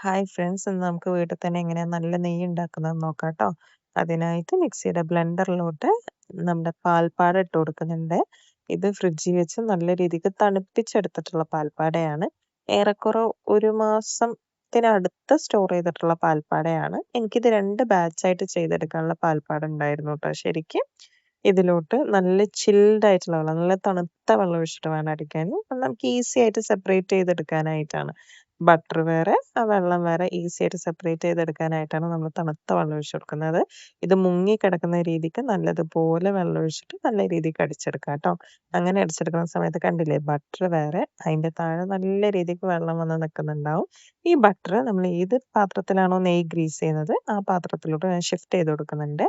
Hi friends, ഇന്ന് നമുക്ക് വീട്ടിൽ തന്നെ എങ്ങനെയാണ് നല്ല നെയ്യ് ഉണ്ടാക്കുന്നത് നോക്കാം കേട്ടോ. അതിനായിട്ട് മിക്സിയുടെ ബ്ലെൻഡറിലോട്ട് നമ്മുടെ പാൽപ്പാട ഇട്ട് കൊടുക്കുന്നുണ്ട്. ഇത് ഫ്രിഡ്ജിൽ വെച്ച് നല്ല രീതിക്ക് തണുപ്പിച്ചെടുത്തിട്ടുള്ള പാൽപ്പാടയാണ്. ഏറെക്കുറെ ഒരു മാസത്തിനടുത്ത് സ്റ്റോർ ചെയ്തിട്ടുള്ള പാൽപ്പാടയാണ്. എനിക്കിത് 2 ബാച്ചായിട്ട് ചെയ്തെടുക്കാനുള്ള പാൽപ്പാട ഉണ്ടായിരുന്നു കേട്ടോ. ശരിക്കും ഇതിലോട്ട് നല്ല ചിൽഡ് ആയിട്ടുള്ള വെള്ളം, നല്ല തണുത്ത വെള്ളം ഒഴിച്ചിട്ട് വേണം അടിക്കാൻ. നമുക്ക് ഈസി ആയിട്ട് സെപ്പറേറ്റ് ചെയ്തെടുക്കാനായിട്ടാണ്. ബട്ടർ വേറെ, ആ വെള്ളം വേറെ ഈസി ആയിട്ട് സെപ്പറേറ്റ് ചെയ്തെടുക്കാനായിട്ടാണ് നമ്മൾ തണുത്ത വെള്ളം ഒഴിച്ച് കൊടുക്കുന്നത്. ഇത് മുങ്ങി കിടക്കുന്ന രീതിക്ക് നല്ലതുപോലെ വെള്ളം ഒഴിച്ചിട്ട് നല്ല രീതിക്ക് അടിച്ചെടുക്കാം കേട്ടോ. അങ്ങനെ അടിച്ചെടുക്കുന്ന സമയത്ത് കണ്ടില്ലേ, ബട്ടർ വേറെ, അതിൻ്റെ താഴെ നല്ല രീതിക്ക് വെള്ളം വന്ന് നിൽക്കുന്നുണ്ടാവും. ഈ ബട്ടർ നമ്മൾ ഏത് പാത്രത്തിലാണോ നെയ്യ് ഗ്രീസ് ചെയ്യുന്നത് ആ പാത്രത്തിലോട്ട് ഞാൻ ഷിഫ്റ്റ് ചെയ്ത് കൊടുക്കുന്നുണ്ട്.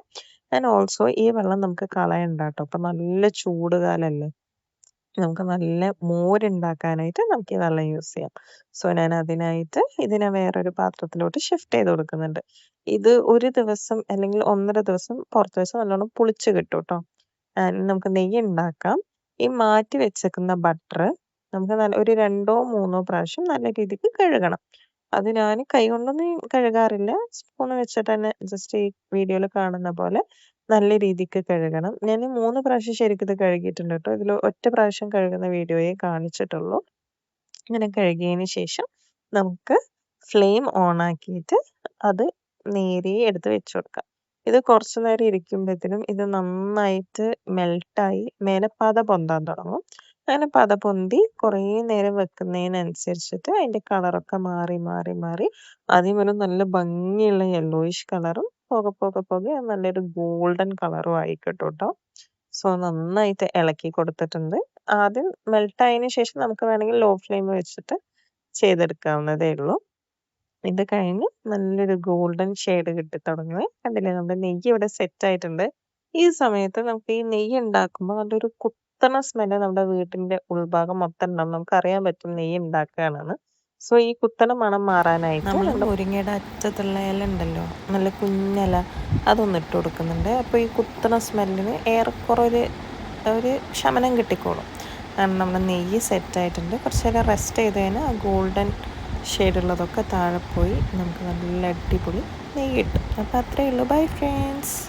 ആൻഡ് ഓൾസോ ഈ വെള്ളം നമുക്ക് കളയണ്ട കേട്ടോ. ഇപ്പം നല്ല ചൂട് കാലമല്ലേ, നമുക്ക് നല്ല മോരുണ്ടാക്കാനായിട്ട് നമുക്ക് ഈ വെള്ളം യൂസ് ചെയ്യാം. സോ ഞാൻ അതിനായിട്ട് ഇതിനെ വേറൊരു പാത്രത്തിലോട്ട് ഷിഫ്റ്റ് ചെയ്ത് കൊടുക്കുന്നുണ്ട്. ഇത് ഒരു ദിവസം അല്ലെങ്കിൽ 1.5 ദിവസം പുറത്ത് വെച്ച് നല്ലോണം പുളിച്ച് കിട്ടും കേട്ടോ. നമുക്ക് നെയ്യ് ഉണ്ടാക്കാം. ഈ മാറ്റി വെച്ചേക്കുന്ന ബട്ടർ നമുക്ക് ഒരു 2-3 പ്രാവശ്യം നല്ല രീതിക്ക് കഴുകണം. അത് ഞാൻ കൈകൊണ്ടൊന്നും കഴുകാറില്ല. സ്പൂൺ വെച്ചിട്ട് തന്നെ ജസ്റ്റ് ഈ വീഡിയോയിൽ കാണുന്ന പോലെ നല്ല രീതിക്ക് കഴുകണം. ഞാൻ 3 പ്രാവശ്യം ശരിക്കും ഇത് കഴുകിയിട്ടുണ്ട് കേട്ടോ. ഇതിൽ ഒറ്റ പ്രാവശ്യം കഴുകുന്ന വീഡിയോയെ കാണിച്ചിട്ടുള്ളൂ. ഇങ്ങനെ കഴുകിയതിന് ശേഷം നമുക്ക് ഫ്ലെയിം ഓൺ ആക്കിയിട്ട് അത് നേരെ എടുത്ത് വെച്ച് കൊടുക്കാം. ഇത് കുറച്ച് നേരം ഇരിക്കുമ്പോഴത്തേനും ഇത് നന്നായിട്ട് മെൽട്ടായി മേലെ പത പൊന്താൻ തുടങ്ങും. അങ്ങനെ പത പൊന്തി കുറേ നേരം വെക്കുന്നതിനനുസരിച്ചിട്ട് അതിൻ്റെ കളറൊക്കെ മാറി മാറി മാറി ആദ്യം ഒരു നല്ല ഭംഗിയുള്ള യെല്ലോയിഷ് കളറും പോകെ പോകെ പോകെ നല്ലൊരു ഗോൾഡൻ കളറും ആയി കിട്ടും കേട്ടോ. സോ നന്നായിട്ട് ഇളക്കി കൊടുത്തിട്ടുണ്ട്. ആദ്യം മെൽട്ടായതിന് ശേഷം നമുക്ക് വേണമെങ്കിൽ ലോ ഫ്ലെയിം വെച്ചിട്ട് ചെയ്തെടുക്കാവുന്നതേ ഉള്ളൂ. ഇത് കഴിഞ്ഞ് നല്ലൊരു ഗോൾഡൻ ഷെയ്ഡ് കിട്ടി തുടങ്ങി. കണ്ടില്ലേ, നമ്മുടെ നെയ്യ് ഇവിടെ സെറ്റ് ആയിട്ടുണ്ട്. ഈ സമയത്ത് നമുക്ക് ഈ നെയ്യ് ഉണ്ടാക്കുമ്പോൾ നല്ലൊരു കുത്തണ സ്മെല്ല് നമ്മുടെ വീട്ടിന്റെ ഉൾഭാഗം മൊത്തം ഉണ്ടാവും. നമുക്ക് അറിയാൻ പറ്റും നെയ്യ് ഉണ്ടാക്കുകയാണെന്ന്. സോ ഈ കുത്തണ മണം മാറാനായിട്ട് നമ്മൾ മുരിങ്ങയുടെ അറ്റത്തുള്ള ഇല ഉണ്ടല്ലോ, നല്ല കുഞ്ഞില, അതൊന്ന് ഇട്ട് കൊടുക്കുന്നുണ്ട്. അപ്പോൾ ഈ കുത്തണ സ്മെല്ലിന് ഏറെക്കുറെ ഒരു ശമനം കിട്ടിക്കോളും. കാരണം നമ്മുടെ നെയ്യ് സെറ്റായിട്ടുണ്ട്. കുറച്ച് നേരം റെസ്റ്റ് ചെയ്ത് കഴിഞ്ഞാൽ ആ ഗോൾഡൻ ഷെയ്ഡുള്ളതൊക്കെ താഴെ പോയി നമുക്ക് നല്ല അടിപൊളി നെയ്യ് കിട്ടും. അപ്പോൾ അത്രയേ ഉള്ളൂ. Bye friends.